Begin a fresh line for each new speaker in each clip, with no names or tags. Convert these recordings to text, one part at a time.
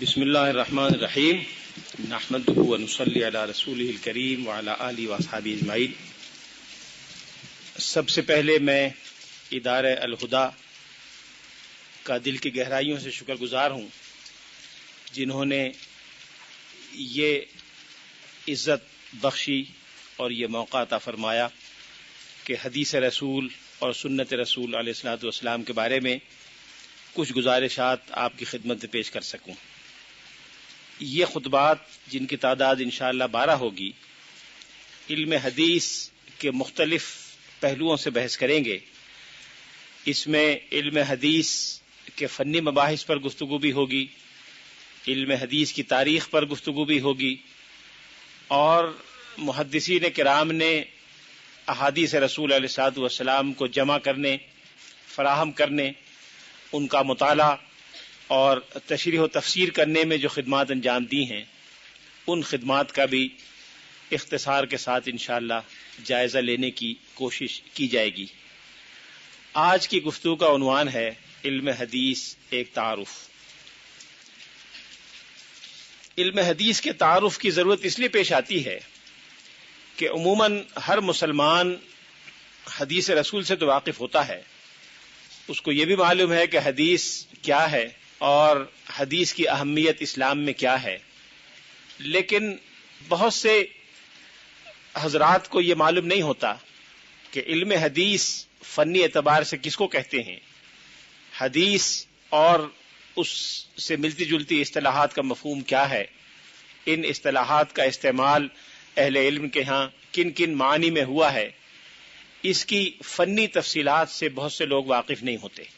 بسم اللہ الرحمن الرحیم نحمده ونصلی علی رسولہ الکریم وعلی آلہ واصحابہ اجمعین۔ سب سے پہلے میں ادارہ الہدیٰ کا دل کی گہرائیوں سے شکر گزار ہوں، جنہوں نے یہ عزت بخشی اور یہ موقع عطا فرمایا کہ حدیث رسول اور سنت رسول علیہ الصلوۃ والسلام کے بارے میں کچھ گزارشات آپ کی خدمت میں پیش کر سکوں۔ یہ خطبات جن کی تعداد انشاءاللہ 12 ہوگی، علم حدیث کے مختلف پہلوؤں سے بحث کریں گے۔ اس میں علم حدیث کے فنی مباحث پر گفتگو بھی ہوگی، علم حدیث کی تاریخ پر گفتگو بھی ہوگی، اور محدثین کرام نے احادیث رسول علیہ الصلوۃ والسلام کو جمع کرنے، فراہم کرنے، ان کا مطالعہ اور تشریح و تفسیر کرنے میں جو خدمات انجام دی ہیں، ان خدمات کا بھی اختصار کے ساتھ انشاءاللہ جائزہ لینے کی کوشش کی جائے گی۔ آج کی گفتگو کا عنوان ہے علم حدیث ایک تعارف۔ علم حدیث کے تعارف کی ضرورت اس لیے پیش آتی ہے کہ عموماً ہر مسلمان حدیث رسول سے تو واقف ہوتا ہے، اس کو یہ بھی معلوم ہے کہ حدیث کیا ہے اور حدیث کی اہمیت اسلام میں کیا ہے، لیکن بہت سے حضرات کو یہ معلوم نہیں ہوتا کہ علم حدیث فنی اعتبار سے کس کو کہتے ہیں، حدیث اور اس سے ملتی جلتی اصطلاحات کا مفہوم کیا ہے، ان اصطلاحات کا استعمال اہل علم کے ہاں کن کن معنی میں ہوا ہے، اس کی فنی تفصیلات سے بہت سے لوگ واقف نہیں ہوتے۔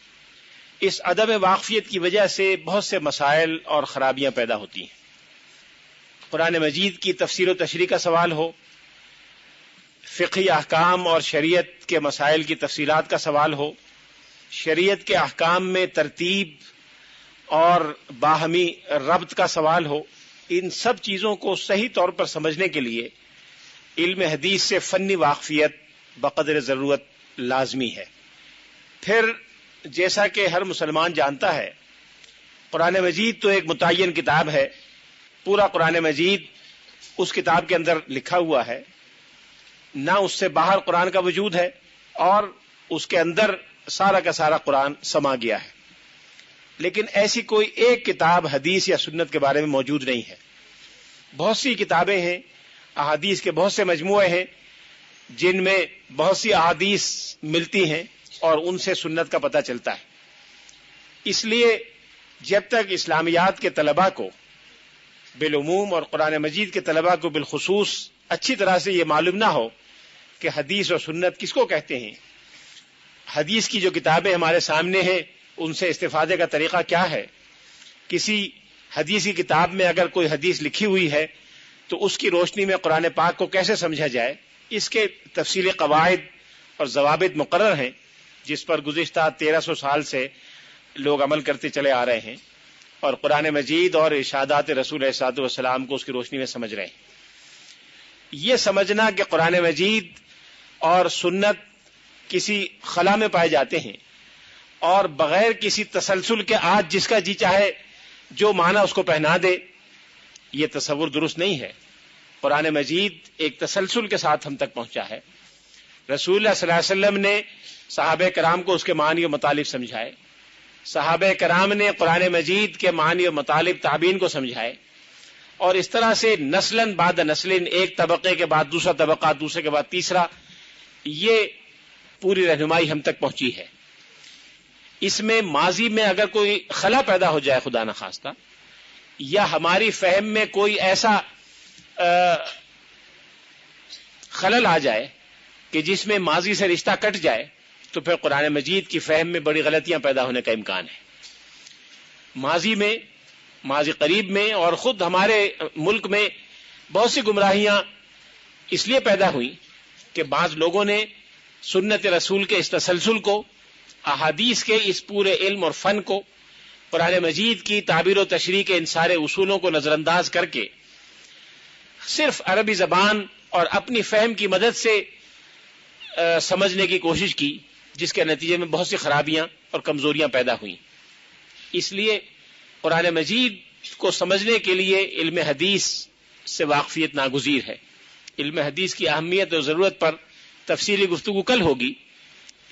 اس عدم واقفیت کی وجہ سے بہت سے مسائل اور خرابیاں پیدا ہوتی ہیں۔ قرآن مجید کی تفسیر و تشریح کا سوال ہو، فقہی احکام اور شریعت کے مسائل کی تفصیلات کا سوال ہو، شریعت کے احکام میں ترتیب اور باہمی ربط کا سوال ہو، ان سب چیزوں کو صحیح طور پر سمجھنے کے لیے علم حدیث سے فنی واقفیت بقدر ضرورت لازمی ہے۔ پھر جیسا کہ ہر مسلمان جانتا ہے، قرآن مجید تو ایک متعین کتاب ہے، پورا قرآن مجید اس کتاب کے اندر لکھا ہوا ہے، نہ اس سے باہر قرآن کا وجود ہے اور اس کے اندر سارا کا سارا قرآن سما گیا ہے، لیکن ایسی کوئی ایک کتاب حدیث یا سنت کے بارے میں موجود نہیں ہے۔ بہت سی کتابیں ہیں، احادیث کے بہت سے مجموعے ہیں جن میں بہت سی احادیث ملتی ہیں اور ان سے سنت کا پتہ چلتا ہے۔ اس لیے جب تک اسلامیات کے طلباء کو بالعموم اور قرآن مجید کے طلباء کو بالخصوص اچھی طرح سے یہ معلوم نہ ہو کہ حدیث اور سنت کس کو کہتے ہیں، حدیث کی جو کتابیں ہمارے سامنے ہیں ان سے استفادے کا طریقہ کیا ہے، کسی حدیث کی کتاب میں اگر کوئی حدیث لکھی ہوئی ہے تو اس کی روشنی میں قرآن پاک کو کیسے سمجھا جائے، اس کے تفصیلی قواعد اور ضوابط مقرر ہیں جس پر گزشتہ 1300 سال سے لوگ عمل کرتے چلے آ رہے ہیں اور قرآن مجید اور ارشادات رسول علیہ الصلوۃ والسلام کو اس کی روشنی میں سمجھ رہے ہیں۔ یہ سمجھنا کہ قرآن مجید اور سنت کسی خلا میں پائے جاتے ہیں اور بغیر کسی تسلسل کے آج جس کا جی چاہے جو معنی اس کو پہنا دے، یہ تصور درست نہیں ہے۔ قرآن مجید ایک تسلسل کے ساتھ ہم تک پہنچا ہے۔ رسول اللہ صلی اللہ علیہ وسلم نے صحابہ کرام کو اس کے معنی و مطالب سمجھائے، صحابہ کرام نے قرآن مجید کے معنی و مطالب تابعین کو سمجھائے، اور اس طرح سے نسلاً بعد نسلن، ایک طبقے کے بعد دوسرا طبقہ، دوسرے کے بعد تیسرا، یہ پوری رہنمائی ہم تک پہنچی ہے۔ اس میں ماضی میں اگر کوئی خلا پیدا ہو جائے خدا نخواستہ، یا ہماری فہم میں کوئی ایسا خلل آ جائے کہ جس میں ماضی سے رشتہ کٹ جائے، تو پھر قرآن مجید کی فہم میں بڑی غلطیاں پیدا ہونے کا امکان ہے۔ ماضی قریب میں اور خود ہمارے ملک میں بہت سی گمراہیاں اس لیے پیدا ہوئیں کہ بعض لوگوں نے سنت رسول کے اس تسلسل کو، احادیث کے اس پورے علم اور فن کو، قرآن مجید کی تعبیر و تشریح کے ان سارے اصولوں کو نظر انداز کر کے صرف عربی زبان اور اپنی فہم کی مدد سے سمجھنے کی کوشش کی، جس کے نتیجے میں بہت سی خرابیاں اور کمزوریاں پیدا ہوئیں۔ اس لیے قرآن مجید کو سمجھنے کے لیے علم حدیث سے واقفیت ناگزیر ہے. علم حدیث کی اہمیت اور ضرورت پر تفصیلی گفتگو کل ہوگی،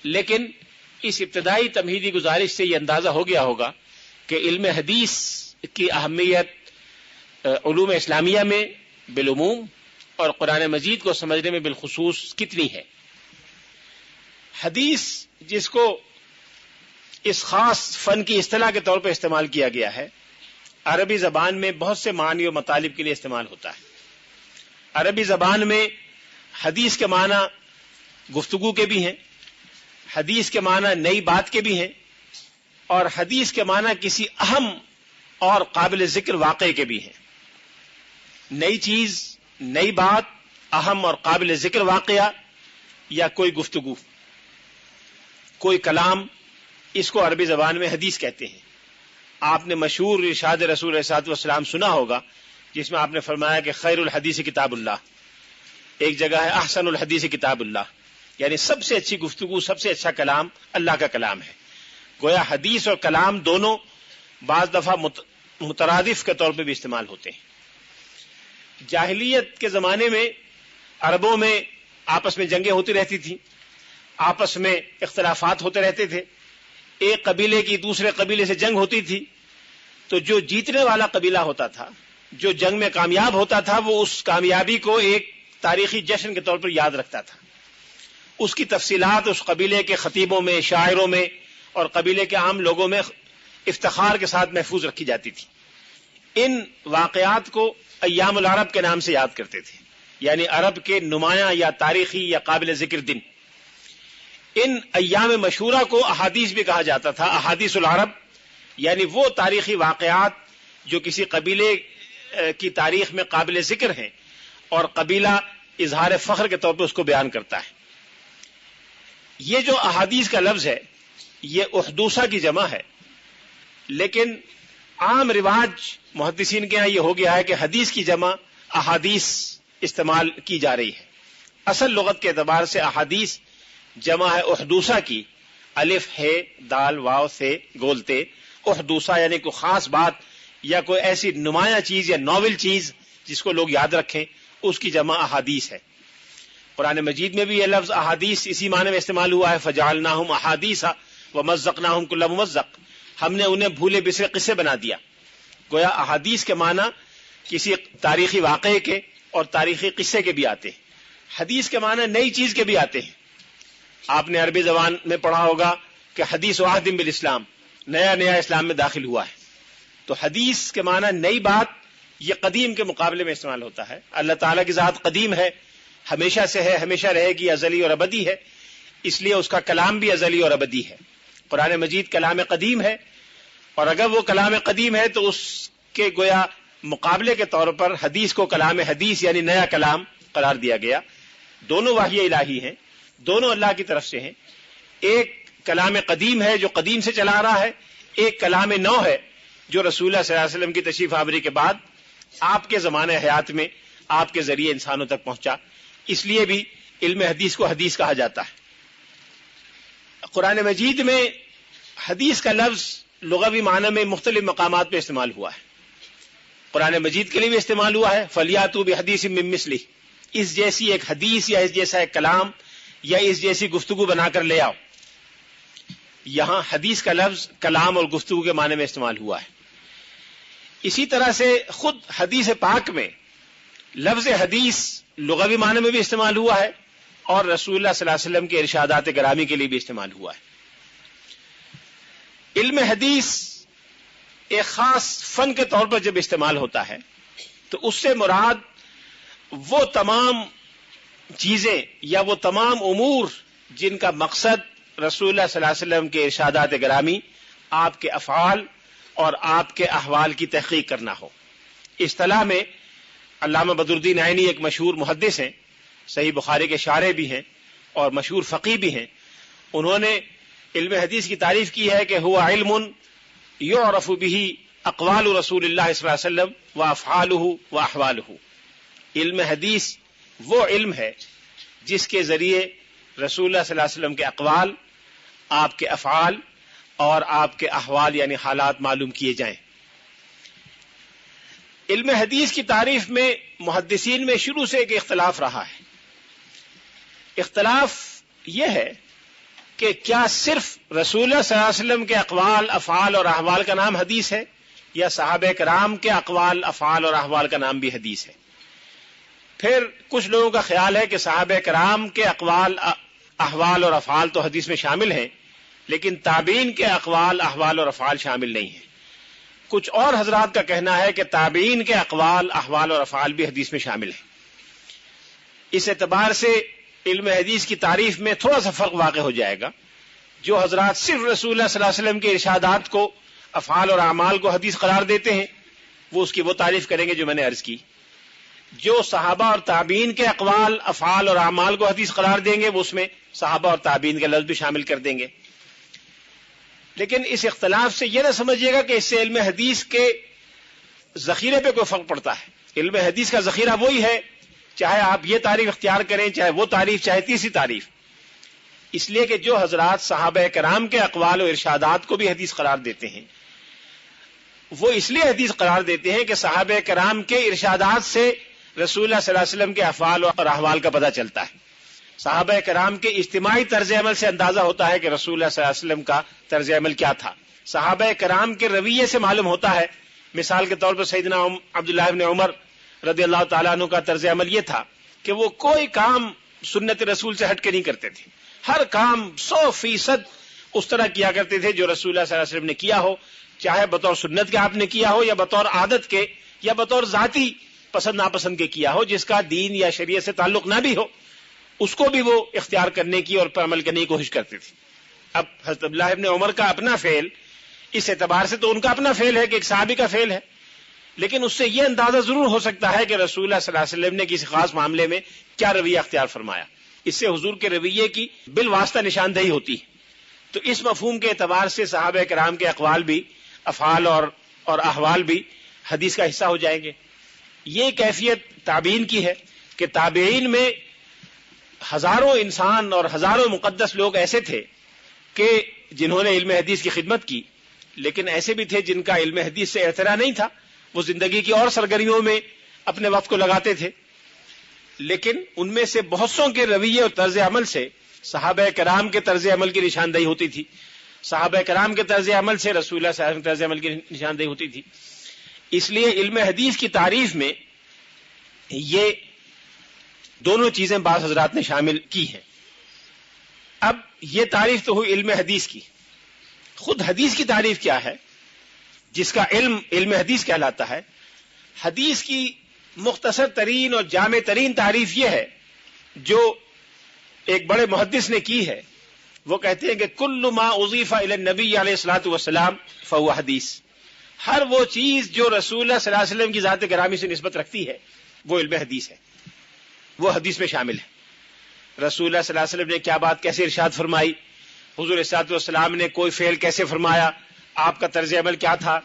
لیکن اس ابتدائی تمہیدی گزارش سے یہ اندازہ ہو گیا ہوگا کہ علم حدیث کی اہمیت علوم اسلامیہ میں بالعموم اور قرآن مجید کو سمجھنے میں بالخصوص کتنی ہے. حدیث جس کو اس خاص فن کی اصطلاح کے طور پر استعمال کیا گیا ہے، عربی زبان میں بہت سے معنی و مطالب کے لیے استعمال ہوتا ہے. عربی زبان میں حدیث کے معنی گفتگو کے بھی ہیں، حدیث کے معنی نئی بات کے بھی ہیں، اور حدیث کے معنی کسی اہم اور قابل ذکر واقعے کے بھی ہیں. نئی چیز، نئی بات، اہم اور قابل ذکر واقعہ یا کوئی گفتگو، کوئی کلام، اس کو عربی زبان میں حدیث کہتے ہیں. آپ نے مشہور ارشاد رسول صلی اللہ علیہ وسلم سنا ہوگا، جس میں آپ نے فرمایا کہ خیر الحدیث کتاب اللہ. ایک جگہ ہے احسن الحدیث کتاب اللہ، یعنی سب سے اچھی گفتگو، سب سے اچھا کلام اللہ کا کلام ہے. گویا حدیث اور کلام دونوں بعض دفعہ مترادف کے طور پہ بھی استعمال ہوتے ہیں. جاہلیت کے زمانے میں عربوں میں آپس میں جنگیں ہوتی رہتی تھیں، آپس میں اختلافات ہوتے رہتے تھے. ایک قبیلے کی دوسرے قبیلے سے جنگ ہوتی تھی تو جو جیتنے والا قبیلہ ہوتا تھا، جو جنگ میں کامیاب ہوتا تھا، وہ اس کامیابی کو ایک تاریخی جشن کے طور پر یاد رکھتا تھا. اس کی تفصیلات اس قبیلے کے خطیبوں میں، شاعروں میں اور قبیلے کے عام لوگوں میں افتخار کے ساتھ محفوظ رکھی جاتی تھی. ان واقعات کو ایام العرب کے نام سے یاد کرتے تھے، یعنی عرب کے نمایاں یا تاریخی یا قابل ذکر دن. ان ایام مشہورہ کو احادیث بھی کہا جاتا تھا. احادیث العرب یعنی وہ تاریخی واقعات جو کسی قبیلے کی تاریخ میں قابل ذکر ہیں اور قبیلہ اظہار فخر کے طور پر اس کو بیان کرتا ہے. یہ جو احادیث کا لفظ ہے یہ احدوثہ کی جمع ہے، لیکن عام رواج محدثین کے یہاں یہ ہو گیا ہے کہ حدیث کی جمع احادیث استعمال کی جا رہی ہے. اصل لغت کے اعتبار سے احادیث جمع ہے احدوثہ کی، الف ہے دال واو سے گولتے. احدوثہ یعنی کوئی خاص بات یا کوئی ایسی نمایاں چیز یا ناول چیز جس کو لوگ یاد رکھیں، اس کی جمع احادیث ہے. قرآن مجید میں بھی یہ لفظ احادیث اسی معنی میں استعمال ہوا ہے، فجعلناہم احادیث ومزقناہم کل ممزق. ہم نے انہیں بھولے بسرے قصے بنا دیا. گویا احادیث کے معنی کسی تاریخی واقعے کے اور تاریخی قصے کے بھی آتے ہیں. حدیث کے معنی نئی چیز کے بھی آتے ہیں. آپ نے عربی زبان میں پڑھا ہوگا کہ حدیث واحد بالاسلام، نیا نیا اسلام میں داخل ہوا ہے. تو حدیث کے معنی نئی بات، یہ قدیم کے مقابلے میں استعمال ہوتا ہے. اللہ تعالیٰ کی ذات قدیم ہے، ہمیشہ سے ہے، ہمیشہ رہے گی، ازلی اور ابدی ہے، اس لیے اس کا کلام بھی ازلی اور ابدی ہے. قرآن مجید کلام قدیم ہے، اور اگر وہ کلام قدیم ہے تو اس کے گویا مقابلے کے طور پر حدیث کو کلام حدیث یعنی نیا کلام قرار دیا گیا. دونوں وحی الہی ہیں، دونوں اللہ کی طرف سے ہیں. ایک کلام قدیم ہے جو قدیم سے چلا رہا ہے، ایک کلام نو ہے جو رسول اللہ صلی اللہ علیہ وسلم کی تشریف آوری کے بعد آپ کے زمانے حیات میں آپ کے ذریعے انسانوں تک پہنچا. اس لیے بھی علم حدیث کو حدیث کہا جاتا ہے. قرآن مجید میں حدیث کا لفظ لغوی معنی میں مختلف مقامات پہ استعمال ہوا ہے. قرآن مجید کے لیے بھی استعمال ہوا ہے، فَلْيَأْتُوا بِحَدِيثٍ مِّن مِّثْلِهِ، اس جیسی ایک حدیث یا اس جیسا ایک کلام یا اس جیسی گفتگو بنا کر لے آؤ. یہاں حدیث کا لفظ کلام اور گفتگو کے معنی میں استعمال ہوا ہے. اسی طرح سے خود حدیث پاک میں لفظ حدیث لغوی معنی میں بھی استعمال ہوا ہے اور رسول اللہ صلی اللہ علیہ وسلم کے ارشادات گرامی کے لیے بھی استعمال ہوا ہے. علم حدیث ایک خاص فن کے طور پر جب استعمال ہوتا ہے تو اس سے مراد وہ تمام چیزیں یا وہ تمام امور جن کا مقصد رسول اللہ صلی اللہ علیہ وسلم کے ارشادات گرامی، آپ کے افعال اور آپ کے احوال کی تحقیق کرنا ہو. اصطلاح میں علامہ بدر الدین عینی ایک مشہور محدث ہیں، صحیح بخاری کے شارح بھی ہیں اور مشہور فقیہ بھی ہیں. انہوں نے علم حدیث کی تعریف کی ہے کہ ہوا علم یعرف به اقوال رسول اللہ صلی اللہ علیہ وسلم وافعالہ واحوالہ. علم حدیث وہ علم ہے جس کے ذریعے رسول اللہ صلی اللہ علیہ وسلم کے اقوال، آپ کے افعال اور آپ کے احوال یعنی حالات معلوم کیے جائیں. علم حدیث کی تعریف میں محدثین میں شروع سے ایک اختلاف رہا ہے. اختلاف یہ ہے کہ کیا صرف رسول اللہ صلی اللہ علیہ وسلم کے اقوال، افعال اور احوال کا نام حدیث ہے، یا صحابہ کرام کے اقوال، افعال اور احوال کا نام بھی حدیث ہے؟ پھر کچھ لوگوں کا خیال ہے کہ صحابہ کرام کے اقوال، احوال اور افعال تو حدیث میں شامل ہیں، لیکن تابعین کے اقوال، احوال اور افعال شامل نہیں ہیں. کچھ اور حضرات کا کہنا ہے کہ تابعین کے اقوال، احوال اور افعال بھی حدیث میں شامل ہیں. اس اعتبار سے علم حدیث کی تعریف میں تھوڑا سا فرق واقع ہو جائے گا. جو حضرات صرف رسول اللہ صلی اللہ علیہ وسلم کے ارشادات کو، افعال اور اعمال کو حدیث قرار دیتے ہیں، وہ اس کی وہ تعریف کریں گے جو میں نے عرض کی. جو صحابہ اور تابعین کے اقوال، افعال اور اعمال کو حدیث قرار دیں گے، وہ اس میں صحابہ اور تابعین کا لفظ بھی شامل کر دیں گے. لیکن اس اختلاف سے یہ نہ سمجھیے گا کہ اس سے علم حدیث کے ذخیرے پہ کوئی فرق پڑتا ہے. علم حدیث کا ذخیرہ وہی ہے، چاہے آپ یہ تعریف اختیار کریں، چاہے وہ تعریف، چاہے تیسری تعریف. اس لیے کہ جو حضرات صحابہ کرام کے اقوال و ارشادات کو بھی حدیث قرار دیتے ہیں، وہ اس لیے حدیث قرار دیتے ہیں کہ صحابہ کرام کے ارشادات سے رسول اللہ صلی اللہ علیہ وسلم کے افعال اور احوال کا پتہ چلتا ہے. صحابہ کرام کے اجتماعی طرز عمل سے اندازہ ہوتا ہے کہ رسول اللہ صلی اللہ علیہ وسلم کا طرز عمل کیا تھا. صحابہ کرام کے رویے سے معلوم ہوتا ہے. مثال کے طور پر سیدنا عبداللہ ابن عمر رضی اللہ تعالیٰ عنہ کا طرز عمل یہ تھا کہ وہ کوئی کام سنت رسول سے ہٹ کے نہیں کرتے تھے. ہر کام 100% اس طرح کیا کرتے تھے جو رسول اللہ صلی اللہ علیہ وسلم نے کیا ہو، چاہے بطور سنت کے آپ نے کیا ہو، یا بطور عادت کے، یا بطور ذاتی پسند ناپسند کے کیا ہو، جس کا دین یا شریعت سے تعلق نہ بھی ہو، اس کو بھی وہ اختیار کرنے کی اور پر عمل کرنے کی کوشش کرتے تھے. اب حضرت عبداللہ ابن عمر کا اپنا فعل، اس اعتبار سے تو ان کا اپنا فعل ہے کہ ایک صحابی کا فعل ہے، لیکن اس سے یہ اندازہ ضرور ہو سکتا ہے کہ رسول اللہ صلی اللہ علیہ وسلم نے کسی خاص معاملے میں کیا رویہ اختیار فرمایا. اس سے حضور کے رویے کی بالواسطہ نشاندہی ہوتی ہے. تو اس مفہوم کے اعتبار سے صحابہ کرام کے اقوال بھی، افعال اور احوال بھی حدیث کا حصہ ہو جائیں گے. یہ کیفیت تابعین کی ہے کہ تابعین میں ہزاروں انسان اور ہزاروں مقدس لوگ ایسے تھے کہ جنہوں نے علم حدیث کی خدمت کی، لیکن ایسے بھی تھے جن کا علم حدیث سے اعتراء نہیں تھا، وہ زندگی کی اور سرگرمیوں میں اپنے وقت کو لگاتے تھے. لیکن ان میں سے بہت سوں کے رویے اور طرز عمل سے صحابہ کرام کے طرز عمل کی نشاندہی ہوتی تھی. صحابہ کرام کے طرز عمل سے رسول اللہ صلی اللہ علیہ وسلم کے طرز عمل کی نشاندہی ہوتی تھی. اس لیے علم حدیث کی تعریف میں یہ دونوں چیزیں بعض حضرات نے شامل کی ہیں. اب یہ تعریف تو ہوئی علم حدیث کی. خود حدیث کی تعریف کیا ہے، جس کا علم حدیث کہلاتا ہے؟ حدیث کی مختصر ترین اور جامع ترین تعریف یہ ہے جو ایک بڑے محدث نے کی ہے. وہ کہتے ہیں کہ کل ما اضیف الی النبی علیہ الصلوۃ والسلام فهو حدیث. ہر وہ چیز جو رسول اللہ صلی اللہ علیہ وسلم کی ذات گرامی سے نسبت رکھتی ہے وہ علم حدیث ہے، وہ حدیث میں شامل ہے. رسول اللہ صلی اللہ علیہ وسلم نے کیا بات کیسے ارشاد فرمائی، حضور علیہ الصلوۃ والسلام نے کوئی فعل کیسے فرمایا، آپ کا طرز عمل کیا تھا،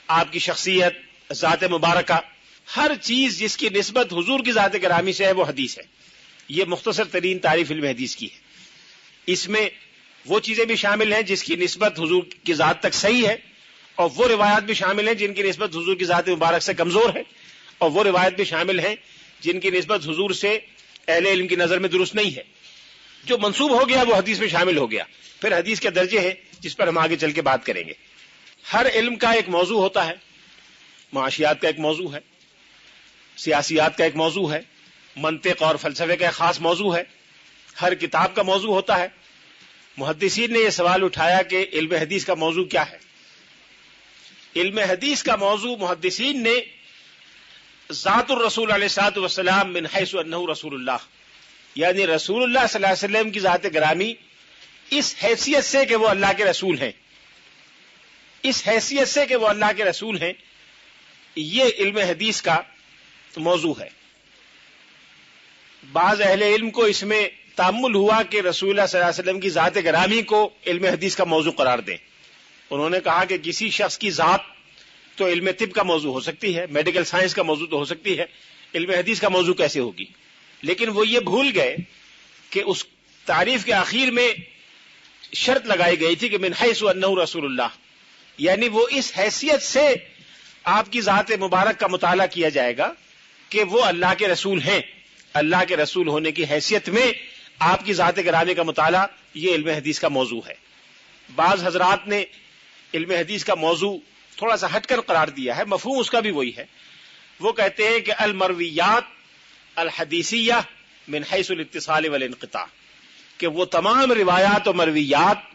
آپ کی شخصیت، ذات مبارکہ، ہر چیز جس کی نسبت حضور کی ذات گرامی سے ہے وہ حدیث ہے. یہ مختصر ترین تعریف علم حدیث کی ہے. اس میں وہ چیزیں بھی شامل ہیں جس کی نسبت حضور کی ذات تک صحیح ہے، اور وہ روایات بھی شامل ہیں جن کی نسبت حضور کی ذات مبارک سے کمزور ہے، اور وہ روایت بھی شامل ہیں جن کی نسبت حضور سے اہل علم کی نظر میں درست نہیں ہے. جو منسوب ہو گیا وہ حدیث میں شامل ہو گیا. پھر حدیث کے درجے ہیں جس پر ہم آگے چل کے بات کریں گے. ہر علم کا ایک موضوع ہوتا ہے. معاشیات کا ایک موضوع ہے، سیاسیات کا ایک موضوع ہے، منطق اور فلسفے کا ایک خاص موضوع ہے. ہر کتاب کا موضوع ہوتا ہے. محدثین نے یہ سوال اٹھایا کہ علم حدیث کا موضوع کیا ہے. علم حدیث کا موضوع محدثین نے ذات الرسول علیہ الصلوۃ والسلام من حیث انہ رسول اللہ، یعنی رسول اللہ صلی اللہ علیہ وسلم کی ذات گرامی اس حیثیت سے کہ وہ اللہ کے رسول ہیں، اس حیثیت سے کہ وہ اللہ کے رسول ہیں، یہ علم حدیث کا موضوع ہے. بعض اہل علم کو اس میں تأمل ہوا کہ رسول اللہ صلی اللہ علیہ وسلم کی ذات گرامی کو علم حدیث کا موضوع قرار دیں. انہوں نے کہا کہ کسی شخص کی ذات تو علم طب کا موضوع ہو سکتی ہے، میڈیکل سائنس کا موضوع تو ہو سکتی ہے، علم حدیث کا موضوع کیسے ہوگی؟ لیکن وہ یہ بھول گئے کہ اس تعریف کے آخر میں شرط لگائی گئی تھی کہ من حیث انہ رسول اللہ، یعنی وہ اس حیثیت سے آپ کی ذات مبارک کا مطالعہ کیا جائے گا کہ وہ اللہ کے رسول ہیں. اللہ کے رسول ہونے کی حیثیت میں آپ کی ذات گرامی کا مطالعہ یہ علم حدیث کا موضوع ہے. بعض حضرات نے علم حدیث کا موضوع تھوڑا سا ہٹ کر قرار دیا ہے، مفہوم اس کا بھی وہی ہے. وہ کہتے ہیں کہ المرویات الحدیثیہ من حیث الاتصال والانقطاع، کہ وہ تمام روایات و مرویات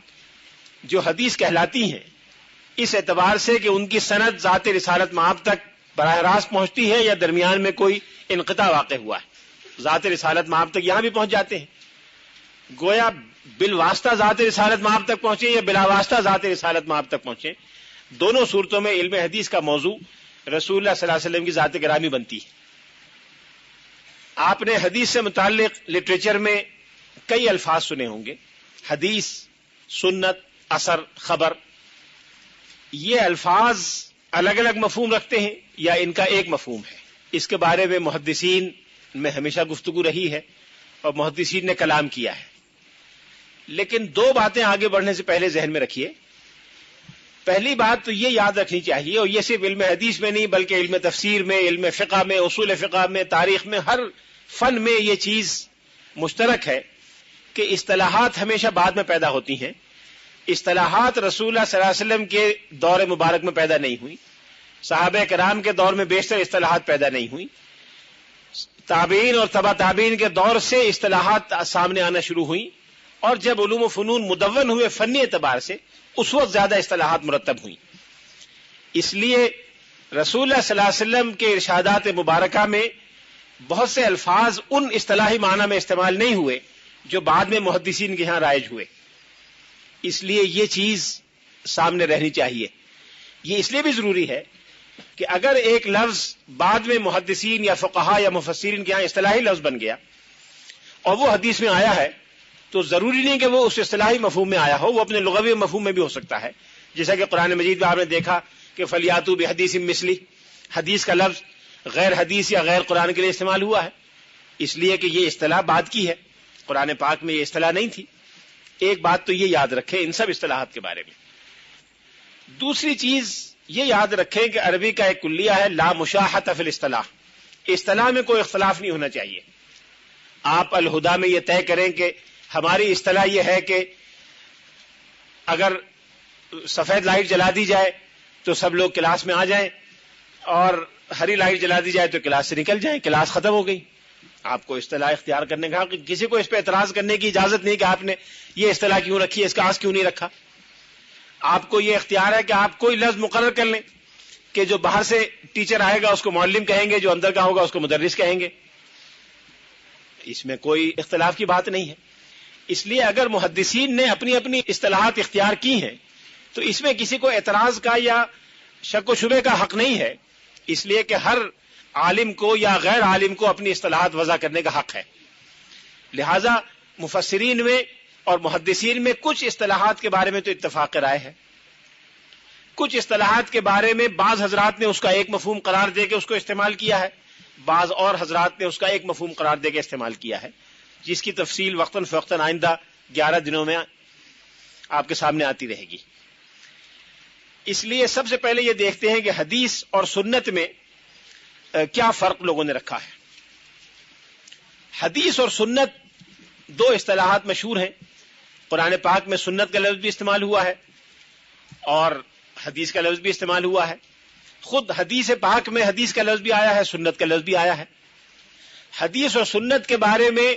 جو حدیث کہلاتی ہیں اس اعتبار سے کہ ان کی سند ذات رسالت مآب تک براہ راست پہنچتی ہے یا درمیان میں کوئی انقطاع واقع ہوا ہے. ذات رسالت مآب تک یہاں بھی پہنچ جاتے ہیں، گویا بالواسطہ ذات رسالت مآب تک پہنچے یا بلا واسطہ ذات رسالت مآب تک پہنچے، دونوں صورتوں میں علم حدیث کا موضوع رسول اللہ صلی اللہ علیہ وسلم کی ذات گرامی بنتی ہے. آپ نے حدیث سے متعلق لٹریچر میں کئی الفاظ سنے ہوں گے، حدیث، سنت، اثر، خبر. یہ الفاظ الگ الگ مفہوم رکھتے ہیں یا ان کا ایک مفہوم ہے؟ اس کے بارے میں محدثین میں ہمیشہ گفتگو رہی ہے اور محدثین نے کلام کیا ہے. لیکن دو باتیں آگے بڑھنے سے پہلے ذہن میں رکھیے. پہلی بات تو یہ یاد رکھنی چاہیے، اور یہ صرف علم حدیث میں نہیں بلکہ علم تفسیر میں، علم فقہ میں، اصول فقہ میں، تاریخ میں، ہر فن میں یہ چیز مشترک ہے کہ اصطلاحات ہمیشہ بعد میں پیدا ہوتی ہیں. اصطلاحات رسول اللہ صلی اللہ علیہ وسلم کے دور مبارک میں پیدا نہیں ہوئی، صحابہ کرام کے دور میں بیشتر اصطلاحات پیدا نہیں ہوئی، تابعین اور تبع تابعین کے دور سے اصطلاحات سامنے آنا شروع ہوئی، اور جب علوم و فنون مدون ہوئے فنی اعتبار سے اس وقت زیادہ اصطلاحات مرتب ہوئیں. اس لیے رسول اللہ صلی اللہ علیہ وسلم کے ارشادات مبارکہ میں بہت سے الفاظ ان اصطلاحی معنی میں استعمال نہیں ہوئے جو بعد میں محدثین کے ہاں رائج ہوئے. اس لیے یہ چیز سامنے رہنی چاہیے. یہ اس لیے بھی ضروری ہے کہ اگر ایک لفظ بعد میں محدثین یا فقہا یا مفسرین کے ہاں اصطلاحی لفظ بن گیا اور وہ حدیث میں آیا ہے تو ضروری نہیں کہ وہ اس اصطلاحی مفہوم میں آیا ہو، وہ اپنے لغوی مفہوم میں بھی ہو سکتا ہے. جیسا کہ قرآن مجید میں آپ نے دیکھا کہ فلیاتو بحدیث مثلی، حدیث کا لفظ غیر حدیث یا غیر قرآن کے لیے استعمال ہوا ہے، اس لیے کہ یہ اصطلاح بعد کی ہے، قرآن پاک میں یہ اصطلاح نہیں تھی. ایک بات تو یہ یاد رکھیں ان سب اصطلاحات کے بارے میں. دوسری چیز یہ یاد رکھیں کہ عربی کا ایک کلیہ ہے لا مشاحۃ فی الاصطلاح، اصطلاح میں کوئی اختلاف نہیں ہونا چاہیے. آپ الہدیٰ میں یہ طے کریں کہ ہماری اصطلاح یہ ہے کہ اگر سفید لائٹ جلا دی جائے تو سب لوگ کلاس میں آ جائیں، اور ہری لائٹ جلا دی جائے تو کلاس سے نکل جائیں، کلاس ختم ہو گئی. آپ کو اصطلاح اختیار کرنے کا حق، کسی کو اس پہ اعتراض کرنے کی اجازت نہیں کہ آپ نے یہ اصطلاح کیوں رکھی ہے، اس کا آس کیوں نہیں رکھا. آپ کو یہ اختیار ہے کہ آپ کوئی لفظ مقرر کر لیں کہ جو باہر سے ٹیچر آئے گا اس کو معلم کہیں گے، جو اندر کا ہوگا اس کو مدرس کہیں گے. اس میں کوئی اختلاف کی بات نہیں ہے. اس لیے اگر محدثین نے اپنی اپنی اصطلاحات اختیار کی ہیں تو اس میں کسی کو اعتراض کا یا شک و شبے کا حق نہیں ہے، اس لیے کہ ہر عالم کو یا غیر عالم کو اپنی اصطلاحات وضع کرنے کا حق ہے. لہذا مفسرین میں اور محدثین میں کچھ اصطلاحات کے بارے میں تو اتفاق رائے ہے، کچھ اصطلاحات کے بارے میں بعض حضرات نے اس کا ایک مفہوم قرار دے کے اس کو استعمال کیا ہے، بعض اور حضرات نے اس کا ایک مفہوم قرار دے کے استعمال کیا ہے، جس کی تفصیل وقتاً فوقتاً آئندہ 11 دنوں میں آپ کے سامنے آتی رہے گی. اس لیے سب سے پہلے یہ دیکھتے ہیں کہ حدیث اور سنت میں کیا فرق لوگوں نے رکھا ہے. حدیث اور سنت دو اصطلاحات مشہور ہیں. قرآن پاک میں سنت کا لفظ بھی استعمال ہوا ہے اور حدیث کا لفظ بھی استعمال ہوا ہے. خود حدیث پاک میں حدیث کا لفظ بھی آیا ہے، سنت کا لفظ بھی آیا ہے. حدیث اور سنت کے بارے میں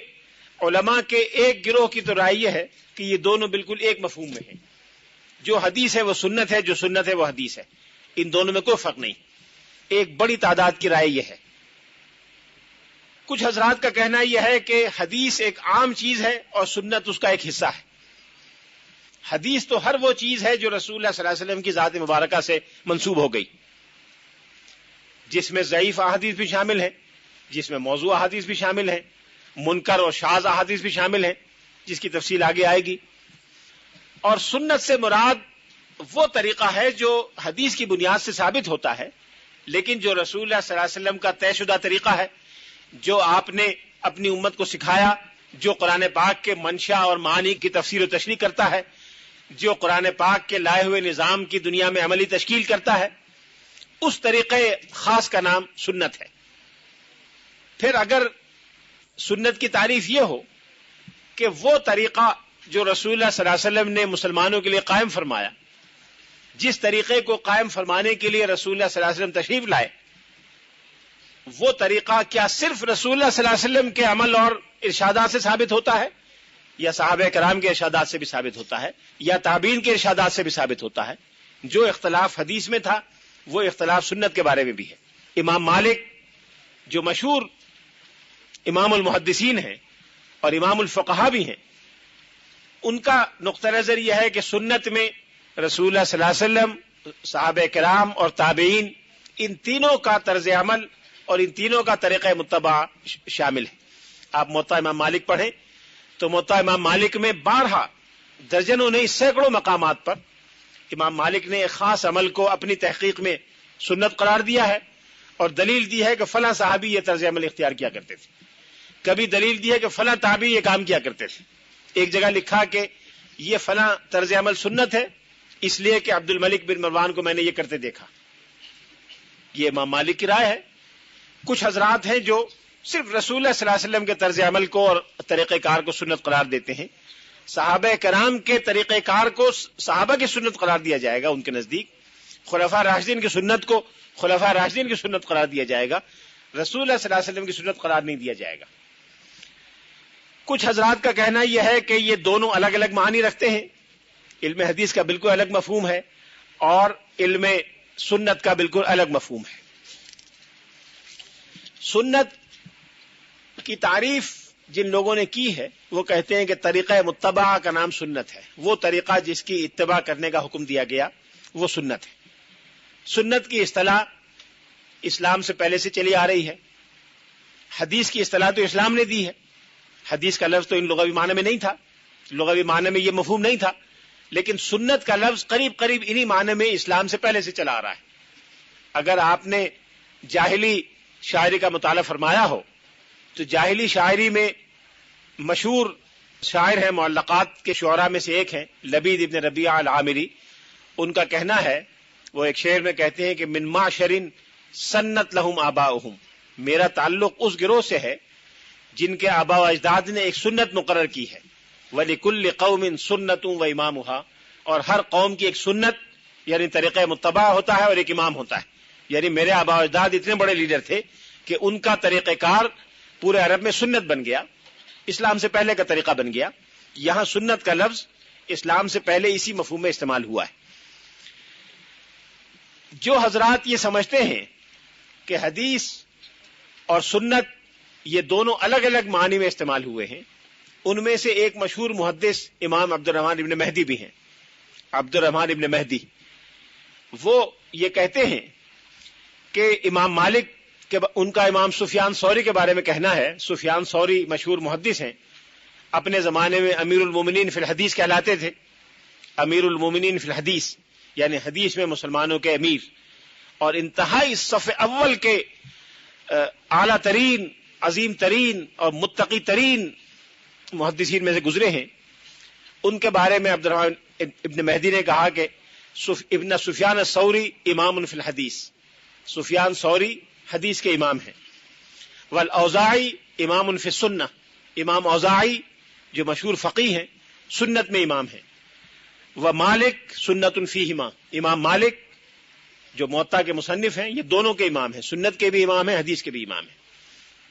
علماء کے ایک گروہ کی تو رائے یہ ہے کہ یہ دونوں بالکل ایک مفہوم میں ہیں. جو حدیث ہے وہ سنت ہے، جو سنت ہے وہ حدیث ہے، ان دونوں میں کوئی فرق نہیں. ایک بڑی تعداد کی رائے یہ ہے. کچھ حضرات کا کہنا یہ ہے کہ حدیث ایک عام چیز ہے اور سنت اس کا ایک حصہ ہے. حدیث تو ہر وہ چیز ہے جو رسول اللہ صلی اللہ علیہ وسلم کی ذات مبارکہ سے منسوب ہو گئی، جس میں ضعیف احادیث بھی شامل ہیں، جس میں موضوع احادیث بھی شامل ہیں، منکر اور شاذ احادیث بھی شامل ہیں، جس کی تفصیل آگے آئے گی. اور سنت سے مراد وہ طریقہ ہے جو حدیث کی بنیاد سے ثابت ہوتا ہے، لیکن جو رسول اللہ صلی اللہ علیہ وسلم کا طے شدہ طریقہ ہے، جو آپ نے اپنی امت کو سکھایا، جو قرآن پاک کے منشا اور معانی کی تفسیر و تشریح کرتا ہے، جو قرآن پاک کے لائے ہوئے نظام کی دنیا میں عملی تشکیل کرتا ہے، اس طریقے خاص کا نام سنت ہے۔ پھر اگر سنت کی تعریف یہ ہو کہ وہ طریقہ جو رسول اللہ صلی اللہ علیہ وسلم نے مسلمانوں کے لیے قائم فرمایا، جس طریقے کو قائم فرمانے کے لیے رسول اللہ صلی اللہ علیہ وسلم تشریف لائے، وہ طریقہ کیا صرف رسول اللہ صلی اللہ علیہ وسلم کے عمل اور ارشادات سے ثابت ہوتا ہے، یا صحابہ کرام کے ارشادات سے بھی ثابت ہوتا ہے، یا تابعین کے ارشادات سے بھی ثابت ہوتا ہے؟ جو اختلاف حدیث میں تھا وہ اختلاف سنت کے بارے میں بھی ہے۔ امام مالک جو مشہور امام المحدثین ہیں اور امام الفقہا بھی ہیں، ان کا نقطہ نظر یہ ہے کہ سنت میں رسول اللہ صلی اللہ علیہ وسلم، صحابہ کرام اور تابعین، ان تینوں کا طرز عمل اور ان تینوں کا طریقہ متبع شامل ہے۔ آپ موطا امام مالک پڑھیں تو موطا امام مالک میں بارہا، درجنوں نہیں سینکڑوں مقامات پر امام مالک نے ایک خاص عمل کو اپنی تحقیق میں سنت قرار دیا ہے اور دلیل دی ہے کہ فلاں صحابی یہ طرز عمل اختیار کیا کرتے تھے، کبھی دلیل دی ہے کہ فلاں تابعی یہ کام کیا کرتے تھے۔ ایک جگہ لکھا کہ یہ فلاں طرز عمل سنت ہے اس لیے کہ عبد الملک بن مروان کو میں نے یہ کرتے دیکھا۔ یہ امام مالک کی رائے ہے۔ کچھ حضرات ہیں جو صرف رسول اللہ صلی اللہ علیہ وسلم کے طرز عمل کو اور طریقہ کار کو سنت قرار دیتے ہیں۔ صحابہ کرام کے طریقہ کار کو صحابہ کی سنت قرار دیا جائے گا ان کے نزدیک، خلفاء راشدین کی سنت کو خلفاء راشدین کی سنت قرار دیا جائے گا، رسول اللہ صلی اللہ علیہ وسلم کی سنت قرار نہیں دیا جائے گا۔ کچھ حضرات کا کہنا یہ ہے کہ یہ دونوں الگ الگ معنی رکھتے ہیں، علم حدیث کا بالکل الگ مفہوم ہے اور علم سنت کا بالکل الگ مفہوم ہے۔ سنت کی تعریف جن لوگوں نے کی ہے وہ کہتے ہیں کہ طریقہ متبع کا نام سنت ہے، وہ طریقہ جس کی اتباع کرنے کا حکم دیا گیا وہ سنت ہے۔ سنت کی اصطلاح اسلام سے پہلے سے چلی آ رہی ہے، حدیث کی اصطلاح تو اسلام نے دی ہے، حدیث کا لفظ تو ان لغوی معنی میں نہیں تھا، لغوی معنی میں یہ مفہوم نہیں تھا، لیکن سنت کا لفظ قریب قریب انہی معنی میں اسلام سے پہلے سے چلا آ رہا ہے۔ اگر آپ نے جاہلی شاعری کا مطالعہ فرمایا ہو تو جاہلی شاعری میں مشہور شاعر ہیں، معلقات کے شعراء میں سے ایک ہیں لبید ابن ربیعہ العامری، ان کا کہنا ہے، وہ ایک شعر میں کہتے ہیں کہ من معشرن سنت لہم آباؤہم، میرا تعلق اس گروہ سے ہے جن کے آبا و اجداد نے ایک سنت مقرر کی ہے، وَلِكُلِّ قَوْمٍ سُنَّةٌ وَإِمَامُهَا، اور ہر قوم کی ایک سنت یعنی طریقہ متبع ہوتا ہے اور ایک امام ہوتا ہے۔ یعنی میرے آبا و اجداد اتنے بڑے لیڈر تھے کہ ان کا طریقہ کار پورے عرب میں سنت بن گیا، اسلام سے پہلے کا طریقہ بن گیا۔ یہاں سنت کا لفظ اسلام سے پہلے اسی مفہوم میں استعمال ہوا ہے۔ جو حضرات یہ سمجھتے ہیں کہ حدیث اور سنت یہ دونوں الگ الگ معنی میں استعمال ہوئے ہیں، ان میں سے ایک مشہور محدث امام عبد الرحمن ابن مہدی بھی ہیں، عبد الرحمن ابن مہدی، وہ یہ کہتے ہیں کہ امام مالک کہ ان کا امام سفیان ثوری کے بارے میں کہنا ہے، سفیان ثوری مشہور محدث ہیں، اپنے زمانے میں امیر المومنین فی الحدیث کہلاتے تھے، امیر المومنین فی الحدیث یعنی حدیث میں مسلمانوں کے امیر، اور انتہائی صف اول کے اعلیٰ ترین، عظیم ترین اور متقی ترین محدثین میں سے گزرے ہیں۔ ان کے بارے میں عبد الرحمن ابن مہدی نے کہا کہ ابن سفیان الثوری امام فی الحدیث، سفیان ثوری حدیث کے امام ہیں، والاوزاعی امام فی السنہ، امام اوزاعی جو مشہور فقیہ ہیں سنت میں امام ہیں، ومالک سنت فیہما، امام مالک جو موطا کے مصنف ہیں یہ دونوں کے امام ہیں، سنت کے بھی امام ہیں، حدیث کے بھی امام ہیں۔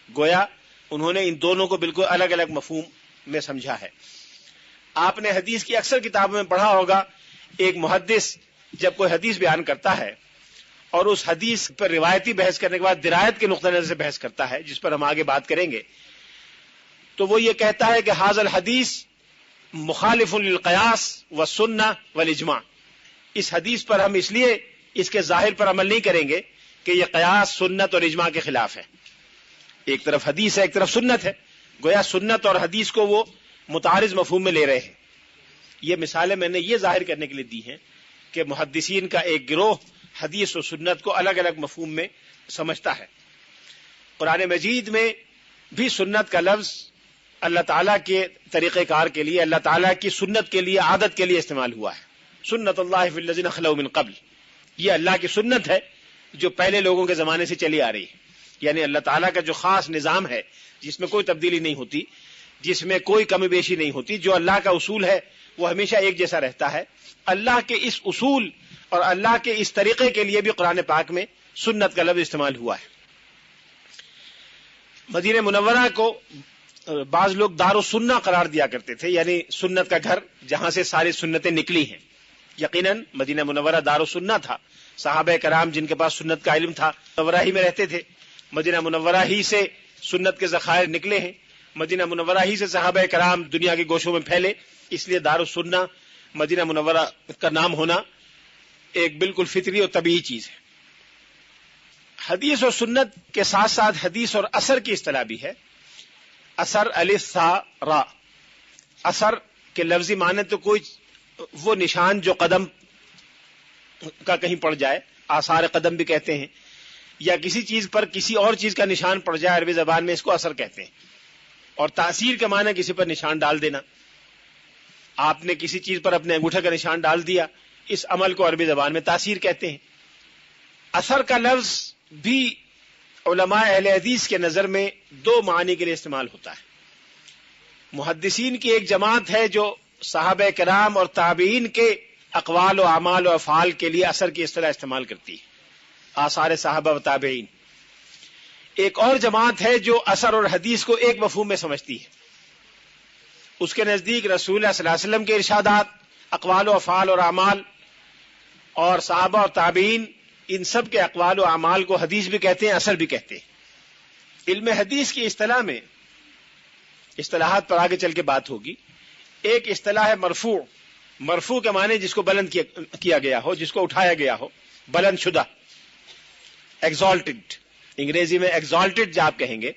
گویا انہوں نے ان دونوں کو بالکل الگ الگ مفہوم میں سمجھا ہے۔ آپ نے حدیث کی اکثر کتابوں میں پڑھا ہوگا، ایک محدث جب کوئی حدیث بیان کرتا ہے اور اس حدیث پر روایتی بحث کرنے کے بعد درایت کے نقطہ نظر سے بحث کرتا ہے، جس پر ہم آگے بات کریں گے، تو وہ یہ کہتا ہے کہ ھذا الحدیث مخالف للقیاس والسنہ والاجماع، اس حدیث پر ہم اس لیے اس کے ظاہر پر عمل نہیں کریں گے کہ یہ قیاس، سنت اور اجماع کے خلاف ہے۔ ایک طرف حدیث ہے، ایک طرف سنت ہے، گویا سنت اور حدیث کو وہ متعارض مفہوم میں لے رہے ہیں۔ یہ مثالیں میں نے یہ ظاہر کرنے کے لیے دی ہیں کہ محدثین کا ایک گروہ حدیث و سنت کو الگ الگ مفہوم میں سمجھتا ہے۔ قرآن مجید میں بھی سنت کا لفظ اللہ تعالیٰ کے طریقہ کار کے لیے، اللہ تعالیٰ کی سنت کے لیے، عادت کے لیے استعمال ہوا ہے۔ سنت اللہ فی الذین خلو من قبل، یہ اللہ کی سنت ہے جو پہلے لوگوں کے زمانے سے چلی آ رہی ہے، یعنی اللہ تعالیٰ کا جو خاص نظام ہے جس میں کوئی تبدیلی نہیں ہوتی، جس میں کوئی کمی بیشی نہیں ہوتی، جو اللہ کا اصول ہے وہ ہمیشہ ایک جیسا رہتا ہے۔ اللہ کے اس اصول اور اللہ کے اس طریقے کے لیے بھی قرآن پاک میں سنت کا لفظ استعمال ہوا ہے۔ مدینہ منورہ کو بعض لوگ دار السنہ قرار دیا کرتے تھے، یعنی سنت کا گھر جہاں سے ساری سنتیں نکلی ہیں۔ یقیناً مدینہ منورہ دار السنہ تھا، صحابہ کرام جن کے پاس سنت کا علم تھا منورہ ہی میں رہتے تھے، مدینہ منورہ ہی سے سنت کے ذخائر نکلے ہیں، مدینہ منورہ ہی سے صحابہ کرام دنیا کے گوشوں میں پھیلے، اس لیے دار السنہ مدینہ منورہ کا نام ہونا ایک بالکل فطری اور طبیعی چیز ہے۔ حدیث اور سنت کے ساتھ ساتھ حدیث اور اثر کی اصطلاح بھی ہے۔ اثر الف ثا را، اثر کے لفظی معنی تو کوئی وہ نشان جو قدم کا کہیں پڑ جائے، آثار قدم بھی کہتے ہیں، یا کسی چیز پر کسی اور چیز کا نشان پڑ جائے، عربی زبان میں اس کو اثر کہتے ہیں۔ اور تاثیر کا معنی کسی پر نشان ڈال دینا، آپ نے کسی چیز پر اپنے انگوٹھے کا نشان ڈال دیا، اس عمل کو عربی زبان میں تاثیر کہتے ہیں۔ اثر کا لفظ بھی علماء اہل حدیث کے نظر میں دو معنی کے لیے استعمال ہوتا ہے۔ محدثین کی ایک جماعت ہے جو صحابہ کرام اور تابعین کے اقوال و اعمال و افعال کے لیے اثر کی اصطلاح استعمال کرتی ہے، آثار صحابہ و تابعین۔ ایک اور جماعت ہے جو اثر اور حدیث کو ایک مفہوم میں سمجھتی ہے، اس کے نزدیک رسول اللہ صلی اللہ علیہ وسلم کے ارشادات، اقوال و افعال اور اعمال اور صحابہ اور تابعین، ان سب کے اقوال و اعمال کو حدیث بھی کہتے ہیں، اثر بھی کہتے ہیں۔ علم حدیث کی اصطلاح میں اصطلاحات پر آگے چل کے بات ہوگی۔ ایک اصطلاح ہے مرفوع، مرفوع کے معنی جس کو بلند کیا گیا ہو، جس کو اٹھایا گیا ہو، بلند شدہ، ایگزالٹڈ، انگریزی میں ایگزالٹڈ جو آپ کہیں گے،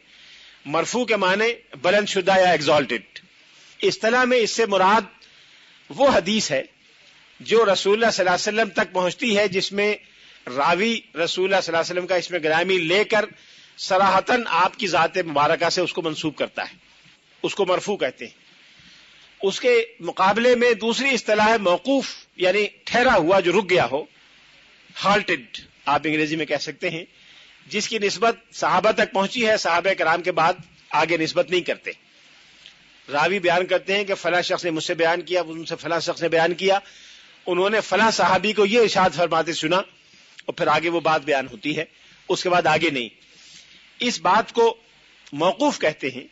مرفوع کے معنی بلند شدہ یا ایگزالٹڈ۔ اصطلاح میں اس سے مراد وہ حدیث ہے جو رسول اللہ صلی اللہ علیہ وسلم تک پہنچتی ہے، جس میں راوی رسول اللہ صلی اللہ علیہ وسلم کا اسم گرامی لے کر صراحتاً آپ کی ذات مبارکہ سے اس کو منسوب کرتا ہے، اس کو مرفوع کہتے ہیں۔ اس کے مقابلے میں دوسری اصطلاح ہے موقوف، یعنی ٹھہرا ہوا، جو رک گیا ہو، ہالٹڈ آپ انگریزی میں کہہ سکتے ہیں، جس کی نسبت صحابہ تک پہنچی ہے، صحابہ کرام کے بعد آگے نسبت نہیں کرتے۔ راوی بیان کرتے ہیں کہ فلاں شخص نے مجھ سے بیان کیا، ان سے فلاں شخص نے بیان کیا، انہوں نے فلاں صحابی کو یہ ارشاد فرماتے سنا، اور پھر آگے وہ بات بیان ہوتی ہے، اس کے بعد آگے نہیں۔ اس بات کو موقوف کہتے ہیں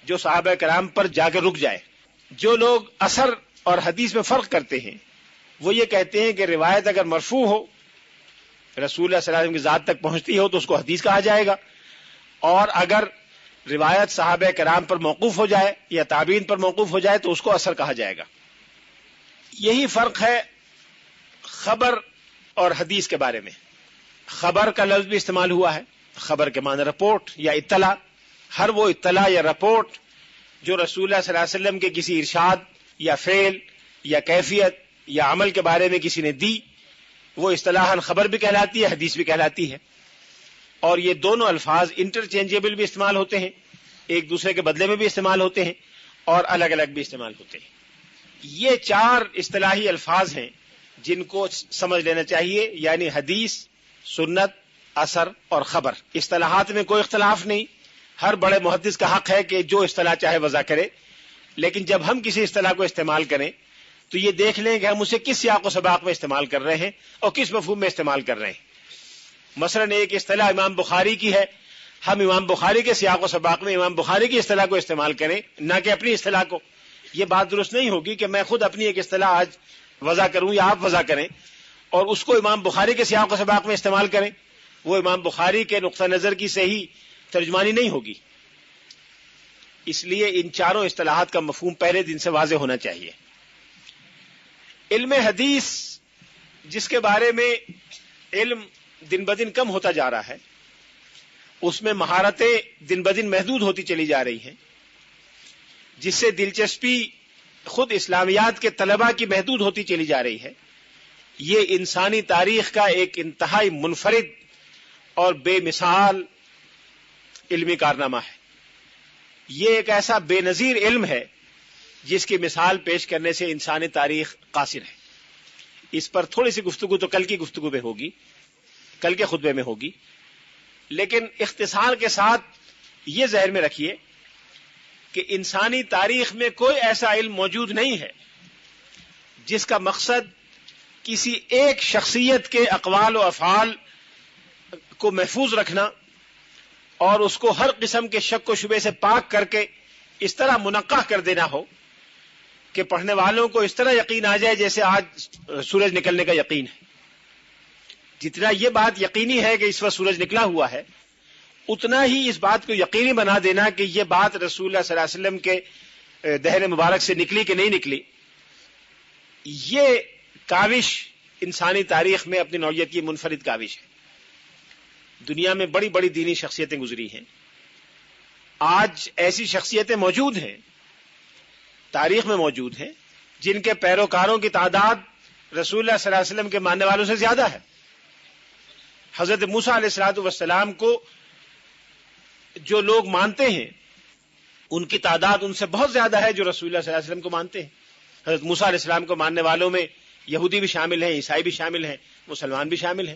جو صحابہ کرام پر جا کے رک جائے۔ جو لوگ اثر اور حدیث میں فرق کرتے ہیں وہ یہ کہتے ہیں کہ روایت اگر مرفوع ہو، رسول اللہ صلی اللہ علیہ وسلم کی ذات تک پہنچتی ہو، تو اس کو حدیث کہا جائے گا، اور اگر روایت صحابہ کرام پر موقوف ہو جائے یا تابعین پر موقوف ہو جائے تو اس کو اثر کہا جائے گا۔ یہی فرق ہے خبر اور حدیث کے بارے میں۔ خبر کا لفظ بھی استعمال ہوا ہے، خبر کے معنی رپورٹ یا اطلاع۔ ہر وہ اطلاع یا رپورٹ جو رسول اللہ صلی اللہ علیہ وسلم کے کسی ارشاد یا فعل یا کیفیت یا عمل کے بارے میں کسی نے دی، وہ اصطلاحاً خبر بھی کہلاتی ہے، حدیث بھی کہلاتی ہے۔ اور یہ دونوں الفاظ انٹرچینجیبل بھی استعمال ہوتے ہیں، ایک دوسرے کے بدلے میں بھی استعمال ہوتے ہیں، اور الگ الگ بھی استعمال ہوتے ہیں۔ یہ چار اصطلاحی الفاظ ہیں جن کو سمجھ لینا چاہیے، یعنی حدیث، سنت، اثر اور خبر۔ اصطلاحات میں کوئی اختلاف نہیں، ہر بڑے محدث کا حق ہے کہ جو اصطلاح چاہے وضع کرے، لیکن جب ہم کسی اصطلاح کو استعمال کریں تو یہ دیکھ لیں کہ ہم اسے کس سیاق و سباق میں استعمال کر رہے ہیں اور کس مفہوم میں استعمال کر رہے ہیں۔ مثلا ایک اصطلاح امام بخاری کی ہے، ہم امام بخاری کے سیاق و سباق میں امام بخاری کی اصطلاح کو استعمال کریں، نہ کہ اپنی اصطلاح کو۔ یہ بات درست نہیں ہوگی کہ میں خود اپنی ایک اصطلاح آج وضع کروں یا آپ وضع کریں اور اس کو امام بخاری کے سیاق و سباق میں استعمال کریں، وہ امام بخاری کے نقطہ نظر کی صحیح ترجمانی نہیں ہوگی۔ اس لیے ان چاروں اصطلاحات کا مفہوم پہلے دن سے واضح ہونا چاہیے۔ علم حدیث، جس کے بارے میں علم دن بدن کم ہوتا جا رہا ہے، اس میں مہارتیں دن بدن محدود ہوتی چلی جا رہی ہیں، جس سے دلچسپی خود اسلامیات کے طلباء کی محدود ہوتی چلی جا رہی ہے۔ یہ انسانی تاریخ کا ایک انتہائی منفرد اور بے مثال علمی کارنامہ ہے۔ یہ ایک ایسا بے نظیر علم ہے جس کی مثال پیش کرنے سے انسانی تاریخ قاصر ہے۔ اس پر تھوڑی سی گفتگو تو کل کی گفتگو میں ہوگی۔ کل کے خطبے میں ہوگی، لیکن اختصار کے ساتھ یہ ذہن میں رکھیے کہ انسانی تاریخ میں کوئی ایسا علم موجود نہیں ہے جس کا مقصد کسی ایک شخصیت کے اقوال و افعال کو محفوظ رکھنا اور اس کو ہر قسم کے شک و شبے سے پاک کر کے اس طرح منقح کر دینا ہو کہ پڑھنے والوں کو اس طرح یقین آ جائے جیسے آج سورج نکلنے کا یقین ہے۔ جتنا یہ بات یقینی ہے کہ اس وقت سورج نکلا ہوا ہے، اتنا ہی اس بات کو یقینی بنا دینا کہ یہ بات رسول اللہ صلی اللہ علیہ وسلم کے دہن مبارک سے نکلی کہ نہیں نکلی، یہ کاوش انسانی تاریخ میں اپنی نوعیت کی منفرد کاوش ہے۔ دنیا میں بڑی بڑی دینی شخصیتیں گزری ہیں، آج ایسی شخصیتیں موجود ہیں، تاریخ میں موجود ہیں، جن کے پیروکاروں کی تعداد رسول اللہ صلی اللہ علیہ وسلم کے ماننے والوں سے زیادہ ہے۔ حضرت موسیٰ علیہ الصلوۃ والسلام کو جو لوگ مانتے ہیں ان کی تعداد ان سے بہت زیادہ ہے جو رسول اللہ صلی اللہ علیہ وسلم کو مانتے ہیں۔ حضرت موسیٰ علیہ السلام کو ماننے والوں میں یہودی بھی شامل ہیں، عیسائی بھی شامل ہیں، مسلمان بھی شامل ہیں۔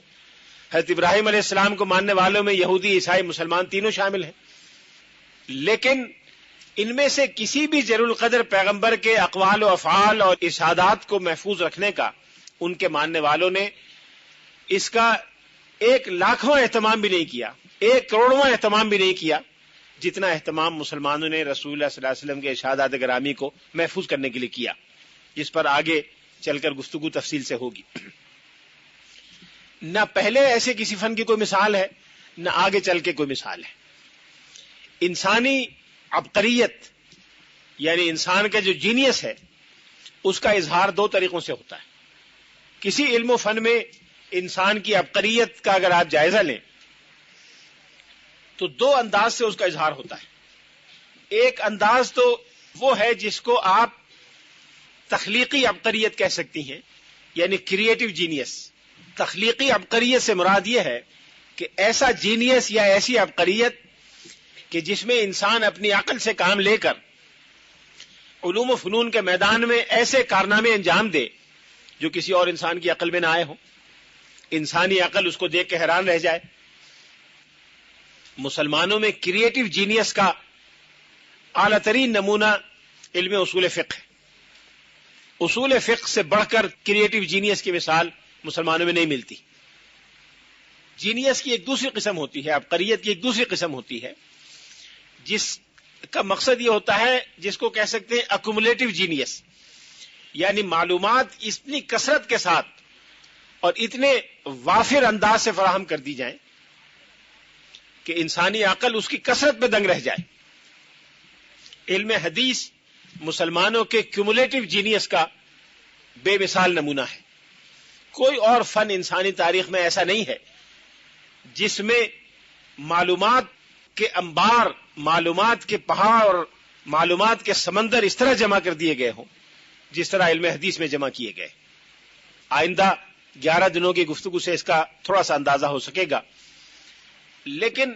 حضرت ابراہیم علیہ السلام کو ماننے والوں میں یہودی، عیسائی، مسلمان تینوں شامل ہیں۔ لیکن ان میں سے کسی بھی جلیل القدر پیغمبر کے اقوال و افعال اور ارشادات کو محفوظ رکھنے کا ان کے ماننے والوں نے اس کا 1,00,000واں اہتمام بھی نہیں کیا، 1,00,00,000واں اہتمام بھی نہیں کیا جتنا اہتمام مسلمانوں نے رسول اللہ صلی اللہ علیہ وسلم کے ارشادات گرامی کو محفوظ کرنے کے لیے کیا، جس پر آگے چل کر گفتگو تفصیل سے ہوگی۔ نہ پہلے ایسے کسی فن کی کوئی مثال ہے، نہ آگے چل کے کوئی مثال ہے۔ انسانی عبقریت یعنی انسان کا جو جینیس ہے اس کا اظہار 2 طریقوں سے ہوتا ہے۔ کسی علم و فن میں انسان کی عبقریت کا اگر آپ جائزہ لیں تو 2 انداز سے اس کا اظہار ہوتا ہے۔ ایک انداز تو وہ ہے جس کو آپ تخلیقی عبقریت کہہ سکتی ہیں، یعنی کریٹو جینیس۔ تخلیقی عبقریت سے مراد یہ ہے کہ ایسا جینیس یا ایسی عبقریت کہ جس میں انسان اپنی عقل سے کام لے کر علوم و فنون کے میدان میں ایسے کارنامے انجام دے جو کسی اور انسان کی عقل میں نہ آئے ہوں، انسانی عقل اس کو دیکھ کے حیران رہ جائے۔ مسلمانوں میں کریٹو جینیس کا اعلیٰ ترین نمونہ علم اصول فقہ ہے۔ اصول فقہ سے بڑھ کر کریٹو جینیس کی مثال مسلمانوں میں نہیں ملتی۔ جینیس کی ایک دوسری قسم ہوتی ہے، عبقریت کی ایک دوسری قسم ہوتی ہے، جس کا مقصد یہ ہوتا ہے جس کو کہہ سکتے ہیں ایکومولیٹو جینیس، یعنی معلومات اتنی کثرت کے ساتھ اور اتنے وافر انداز سے فراہم کر دی جائیں کہ انسانی عقل اس کی کثرت پہ دنگ رہ جائے۔ علم حدیث مسلمانوں کے کیومولیٹو جینیس کا بے مثال نمونہ ہے۔ کوئی اور فن انسانی تاریخ میں ایسا نہیں ہے جس میں معلومات کے انبار، معلومات کے پہاڑ اور معلومات کے سمندر اس طرح جمع کر دیے گئے ہوں جس طرح علم حدیث میں جمع کیے گئے۔ آئندہ 11 دنوں کی گفتگو سے اس کا تھوڑا سا اندازہ ہو سکے گا۔ لیکن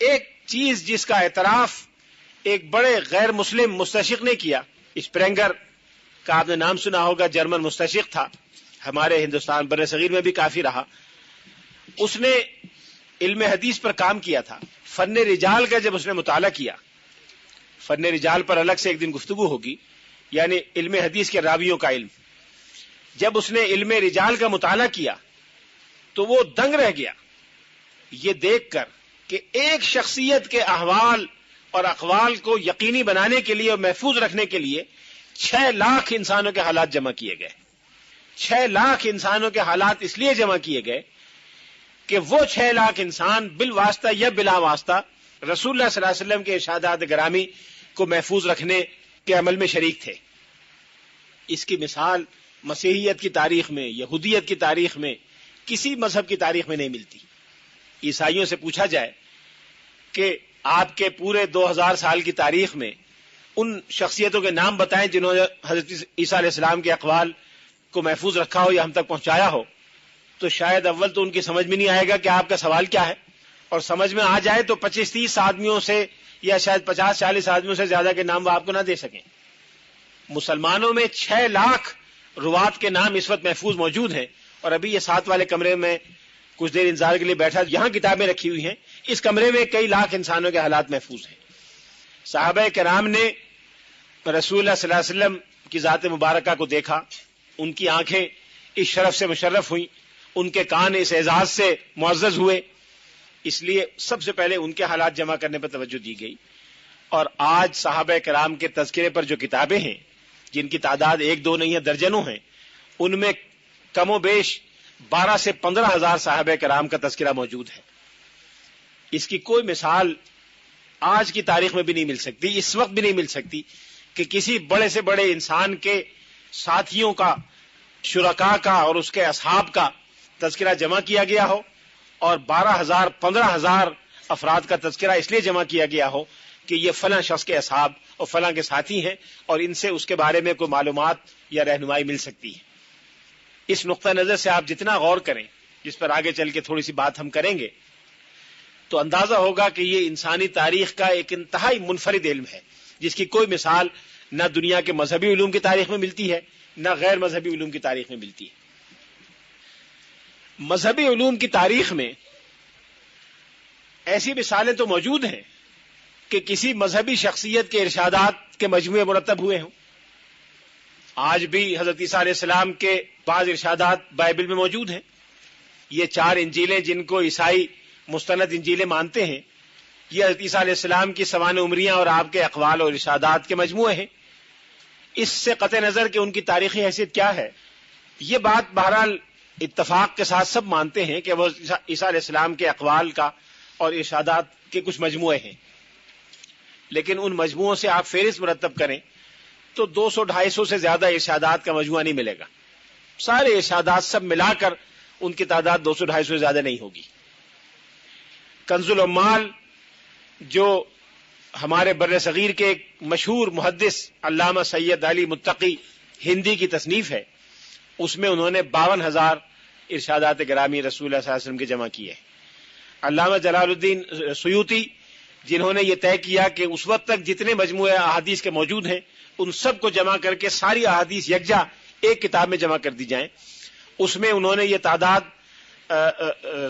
ایک چیز جس کا اعتراف ایک بڑے غیر مسلم مستشرق نے کیا، اسپرینگر کا آپ نے نام سنا ہوگا، جرمن مستشرق تھا، ہمارے ہندوستان بر صغیر میں بھی کافی رہا۔ اس نے علم حدیث پر کام کیا تھا۔ فن رجال کا جب اس نے مطالعہ کیا، فن رجال پر الگ سے ایک دن گفتگو ہوگی، یعنی علم حدیث کے راویوں کا علم، جب اس نے علم رجال کا مطالعہ کیا تو وہ دنگ رہ گیا یہ دیکھ کر کہ ایک شخصیت کے احوال اور اقوال کو یقینی بنانے کے لیے اور محفوظ رکھنے کے لیے 6 لاکھ انسانوں کے حالات جمع کیے گئے۔ 6 لاکھ انسانوں کے حالات اس لیے جمع کیے گئے کہ وہ 6 لاکھ انسان بالواسطہ یا بلا واسطہ رسول اللہ صلی اللہ علیہ وسلم کے ارشادات گرامی کو محفوظ رکھنے کے عمل میں شریک تھے۔ اس کی مثال مسیحیت کی تاریخ میں، یہودیت کی تاریخ میں، کسی مذہب کی تاریخ میں نہیں ملتی۔ عیسائیوں سے پوچھا جائے کہ آپ کے پورے 2000 سال کی تاریخ میں ان شخصیتوں کے نام بتائیں جنہوں نے حضرت عیسیٰ علیہ السلام کے اقوال کو محفوظ رکھا ہو یا ہم تک پہنچایا ہو، تو شاید اول تو ان کی سمجھ میں نہیں آئے گا کہ آپ کا سوال کیا ہے، اور سمجھ میں آ جائے تو 25-30 آدمیوں سے یا شاید 50-40 آدمیوں سے زیادہ کے نام وہ آپ کو نہ دے سکیں۔ مسلمانوں میں 6 لاکھ روات کے نام اس وقت محفوظ موجود ہیں، اور ابھی یہ 7 والے کمرے میں کچھ دیر انتظار کے لیے بیٹھا، یہاں کتابیں رکھی ہوئی ہیں، اس کمرے میں کئی لاکھ انسانوں کے حالات محفوظ ہیں۔ صحابہ کرام نے رسول اللہ صلی اللہ علیہ وسلم کی ذات مبارکہ کو دیکھا، ان کی آنکھیں اس شرف سے مشرف ہوئیں، ان کے کان اس اعزاز سے معزز ہوئے، اس لیے سب سے پہلے ان کے حالات جمع کرنے پر توجہ دی گئی۔ اور آج صحابہ کرام کے تذکرے پر جو کتابیں ہیں، جن کی تعداد 1-2 نہیں ہے، درجنوں ہیں، ان میں کم و بیش 12 سے 15 ہزار صحابہ کرام کا تذکرہ موجود ہے۔ اس کی کوئی مثال آج کی تاریخ میں بھی نہیں مل سکتی، اس وقت بھی نہیں مل سکتی کہ کسی بڑے سے بڑے انسان کے ساتھیوں کا، شرکاء کا اور اس کے اصحاب کا تذکرہ جمع کیا گیا ہو، اور 12,000 15,000 افراد کا تذکرہ اس لیے جمع کیا گیا ہو کہ یہ فلاں شخص کے اصحاب اور فلاں کے ساتھی ہیں، اور ان سے اس کے بارے میں کوئی معلومات یا رہنمائی مل سکتی ہے۔ اس نقطہ نظر سے آپ جتنا غور کریں، جس پر آگے چل کے تھوڑی سی بات ہم کریں گے، تو اندازہ ہوگا کہ یہ انسانی تاریخ کا ایک انتہائی منفرد علم ہے، جس کی کوئی مثال نہ دنیا کے مذہبی علوم کی تاریخ میں ملتی ہے، نہ غیر مذہبی علوم کی تاریخ میں ملتی ہے۔ مذہبی علوم کی تاریخ میں ایسی مثالیں تو موجود ہیں کہ کسی مذہبی شخصیت کے ارشادات کے مجموعے مرتب ہوئے ہوں۔ آج بھی حضرت عیسیٰ علیہ السلام کے بعض ارشادات بائبل میں موجود ہیں۔ یہ 4 انجیلیں جن کو عیسائی مستند انجیلیں مانتے ہیں، یہ حضرت عیسیٰ علیہ السلام کی سوانح عمریاں اور آپ کے اقوال اور ارشادات کے مجموعے ہیں۔ اس سے قطع نظر کہ ان کی تاریخی حیثیت کیا ہے، یہ بات بہرحال اتفاق کے ساتھ سب مانتے ہیں کہ وہ عیسیٰ علیہ السلام کے اقوال کا اور ارشادات کے کچھ مجموعے ہیں۔ لیکن ان مجموعوں سے آپ فہرست مرتب کریں تو 200-250 سے زیادہ ارشادات کا مجموعہ نہیں ملے گا۔ سارے ارشادات سب ملا کر ان کی تعداد 200-250 سے زیادہ نہیں ہوگی۔ کنز العمال جو ہمارے بر صغیر کے ایک مشہور محدث علامہ سید علی متقی ہندی کی تصنیف ہے، اس میں انہوں نے 52,000 ارشادات گرامی رسول اللہ صلی اللہ علیہ وسلم کے جمع کیے۔ علامہ جلال الدین سیوطی جنہوں نے یہ طے کیا کہ اس وقت تک جتنے مجموعے احادیث کے موجود ہیں ان سب کو جمع کر کے ساری احادیث یکجا ایک کتاب میں جمع کر دی جائیں، اس میں انہوں نے یہ تعداد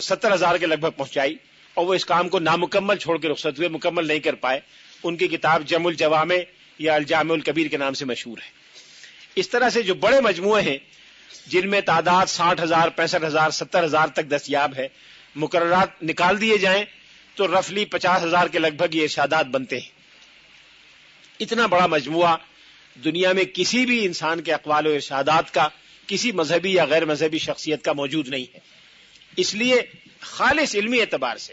70,000 کے لگ بھگ پہنچائی، اور وہ اس کام کو نامکمل چھوڑ کے رخصت ہوئے، مکمل نہیں کر پائے۔ ان کی کتاب جمع الجوامع یا الجامع الکبیر کے نام سے مشہور ہے۔ اس طرح سے جو بڑے مجموعے ہیں جن میں تعداد 60,000 65,000 70,000 تک دستیاب ہے، مقررات نکال دیے جائیں تو رفلی 50,000 کے لگ بھگ یہ ارشادات بنتے ہیں۔ اتنا بڑا مجموعہ دنیا میں کسی بھی انسان کے اقوال و ارشادات کا کسی مذہبی یا غیر مذہبی شخصیت کا موجود نہیں ہے۔ اس لیے خالص علمی اعتبار سے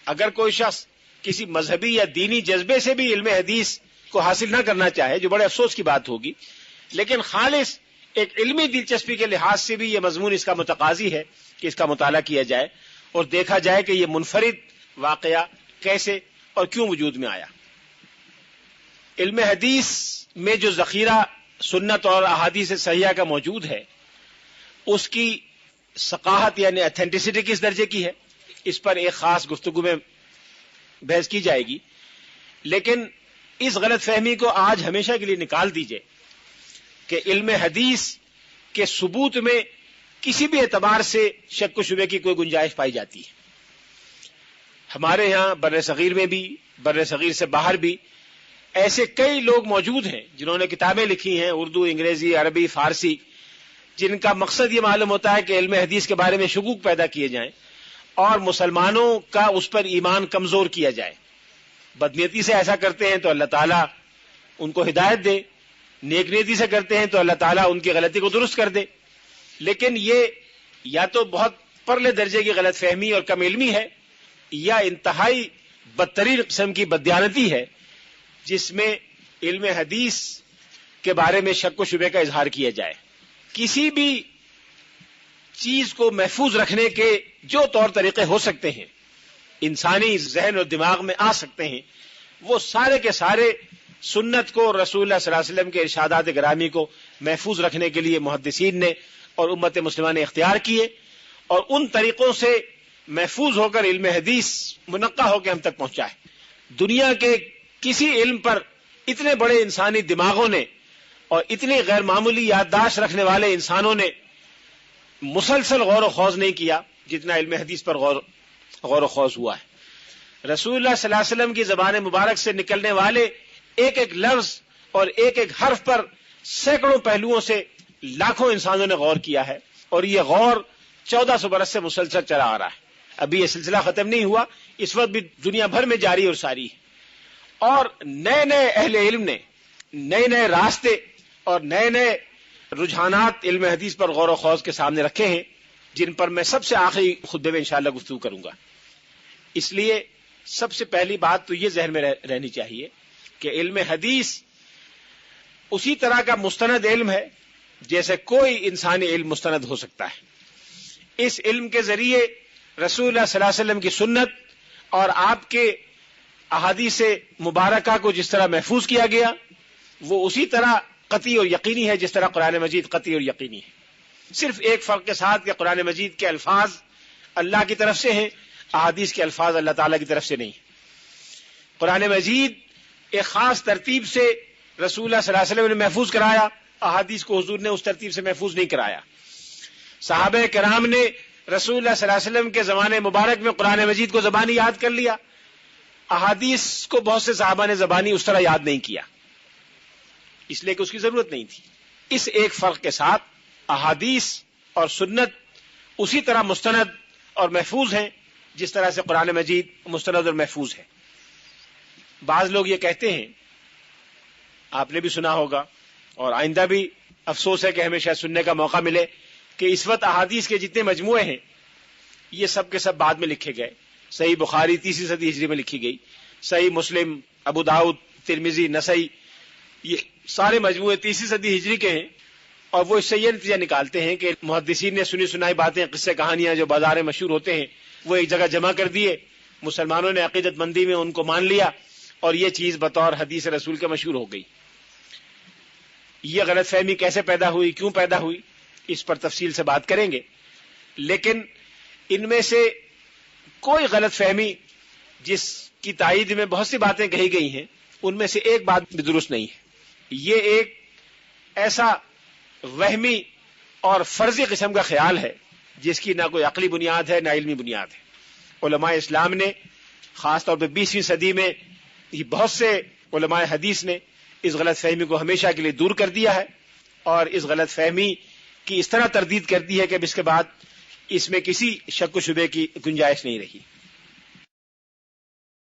اگر کوئی شخص کسی مذہبی یا دینی جذبے سے بھی علم حدیث کو حاصل نہ کرنا چاہے، جو بڑے افسوس کی بات ہوگی، لیکن خالص ایک علمی دلچسپی کے لحاظ سے بھی یہ مضمون اس کا متقاضی ہے کہ اس کا مطالعہ کیا جائے اور دیکھا جائے کہ یہ منفرد واقعہ کیسے اور کیوں وجود میں آیا۔ علم حدیث میں جو ذخیرہ سنت اور احادیث صحیحہ کا موجود ہے، اس کی ثقافت یعنی ایتھینٹسٹی کس درجے کی ہے، اس پر ایک خاص گفتگو میں بحث کی جائے گی۔ لیکن اس غلط فہمی کو آج ہمیشہ کے لیے نکال دیجئے کہ علم حدیث کے ثبوت میں کسی بھی اعتبار سے شک و شبے کی کوئی گنجائش پائی جاتی ہے۔ ہمارے ہاں بر صغیر میں بھی، بر صغیر سے باہر بھی ایسے کئی لوگ موجود ہیں جنہوں نے کتابیں لکھی ہیں، اردو، انگریزی، عربی، فارسی، جن کا مقصد یہ معلوم ہوتا ہے کہ علم حدیث کے بارے میں شکوک پیدا کیے جائیں اور مسلمانوں کا اس پر ایمان کمزور کیا جائے۔ بدنیتی سے ایسا کرتے ہیں تو اللہ تعالیٰ ان کو ہدایت دے، نیک نیتی سے کرتے ہیں تو اللہ تعالیٰ ان کی غلطی کو درست کر دے۔ لیکن یہ یا تو بہت پرلے درجے کی غلط فہمی اور کم علمی ہے، یا انتہائی بدترین قسم کی بددیانتی ہے جس میں علم حدیث کے بارے میں شک و شبے کا اظہار کیا جائے۔ کسی بھی چیز کو محفوظ رکھنے کے جو طور طریقے ہو سکتے ہیں، انسانی ذہن اور دماغ میں آ سکتے ہیں، وہ سارے کے سارے سنت کو، رسول اللہ صلی اللہ علیہ وسلم کے ارشادات گرامی کو محفوظ رکھنے کے لیے محدثین نے اور امت مسلمہ نے اختیار کیے، اور ان طریقوں سے محفوظ ہو کر علم حدیث منقع ہو کے ہم تک پہنچا ہے۔ دنیا کے کسی علم پر اتنے بڑے انسانی دماغوں نے اور اتنی غیر معمولی یادداشت رکھنے والے انسانوں نے مسلسل غور و خوض نہیں کیا جتنا علم حدیث پر غور و خوض ہوا ہے۔ رسول اللہ صلی اللہ علیہ وسلم کی زبان مبارک سے نکلنے والے ایک ایک لفظ اور ایک ایک حرف پر سینکڑوں پہلوؤں سے لاکھوں انسانوں نے غور کیا ہے، اور یہ غور 1400 برس سے مسلسل چلا آ رہا ہے۔ ابھی یہ سلسلہ ختم نہیں ہوا، اس وقت بھی دنیا بھر میں جاری اور ساری ہے، اور نئے نئے اہل علم نے نئے نئے راستے اور نئے نئے رجحانات علم حدیث پر غور و خوض کے سامنے رکھے ہیں، جن پر میں سب سے آخری خطبے میں انشاءاللہ گفتگو کروں گا۔ اس لیے سب سے پہلی بات تو یہ ذہن میں رہنی چاہیے کہ علم حدیث اسی طرح کا مستند علم ہے جیسے کوئی انسانی علم مستند ہو سکتا ہے۔ اس علم کے ذریعے رسول اللہ صلی اللہ علیہ وسلم کی سنت اور آپ کے احادیث مبارکہ کو جس طرح محفوظ کیا گیا وہ اسی طرح قطعی اور یقینی ہے جس طرح قرآن مجید قطعی اور یقینی ہے، صرف ایک فرق کے ساتھ کہ قرآن مجید کے الفاظ اللہ کی طرف سے ہیں، احادیث کے الفاظ اللہ تعالیٰ کی طرف سے نہیں۔ قرآن مجید ایک خاص ترتیب سے رسول اللہ صلی اللہ علیہ وسلم نے محفوظ کرایا، احادیث کو حضور نے اس ترتیب سے محفوظ نہیں کرایا۔ صحابہ کرام نے رسول اللہ صلی اللہ علیہ وسلم کے زمانے مبارک میں قرآن مجید کو زبانی یاد کر لیا، احادیث کو بہت سے صحابہ نے زبانی اس طرح یاد نہیں کیا، اس لیے کہ اس کی ضرورت نہیں تھی۔ اس ایک فرق کے ساتھ احادیث اور سنت اسی طرح مستند اور محفوظ ہیں جس طرح سے قرآن مجید مستند اور محفوظ ہے۔ بعض لوگ یہ کہتے ہیں، آپ نے بھی سنا ہوگا اور آئندہ بھی افسوس ہے کہ ہمیں شاید سننے کا موقع ملے، کہ اس وقت احادیث کے جتنے مجموعے ہیں یہ سب کے سب بعد میں لکھے گئے۔ صحیح بخاری 3 صدی ہجری میں لکھی گئی، صحیح مسلم، ابو داؤد، ترمذی، نسائی، یہ سارے مجموعے 3 صدی ہجری کے ہیں، اور وہ اس سے یہ نتیجہ نکالتے ہیں کہ محدثین نے سنی سنائی باتیں، قصے کہانیاں جو بازار میں مشہور ہوتے ہیں وہ ایک جگہ جمع کر دیے، مسلمانوں نے عقیدت مندی میں ان کو مان لیا، اور یہ چیز بطور حدیث رسول کے مشہور ہو گئی۔ یہ غلط فہمی کیسے پیدا ہوئی، کیوں پیدا ہوئی، اس پر تفصیل سے بات کریں گے، لیکن ان میں سے کوئی غلط فہمی جس کی تائید میں بہت سی باتیں کہی گئی ہیں ان میں سے ایک بات بھی درست نہیں ہے۔ یہ ایک ایسا وہمی اور فرضی قسم کا خیال ہے جس کی نہ کوئی عقلی بنیاد ہے نہ علمی بنیاد ہے۔ علماء اسلام نے خاص طور پہ 20ویں صدی میں یہ بہت سے علماء حدیث نے اس غلط فہمی کو ہمیشہ کے لیے دور کر دیا ہے، اور اس غلط فہمی کی اس طرح تردید کر دی ہے کہ اب اس کے بعد اس میں کسی شک و شبے کی گنجائش نہیں رہی۔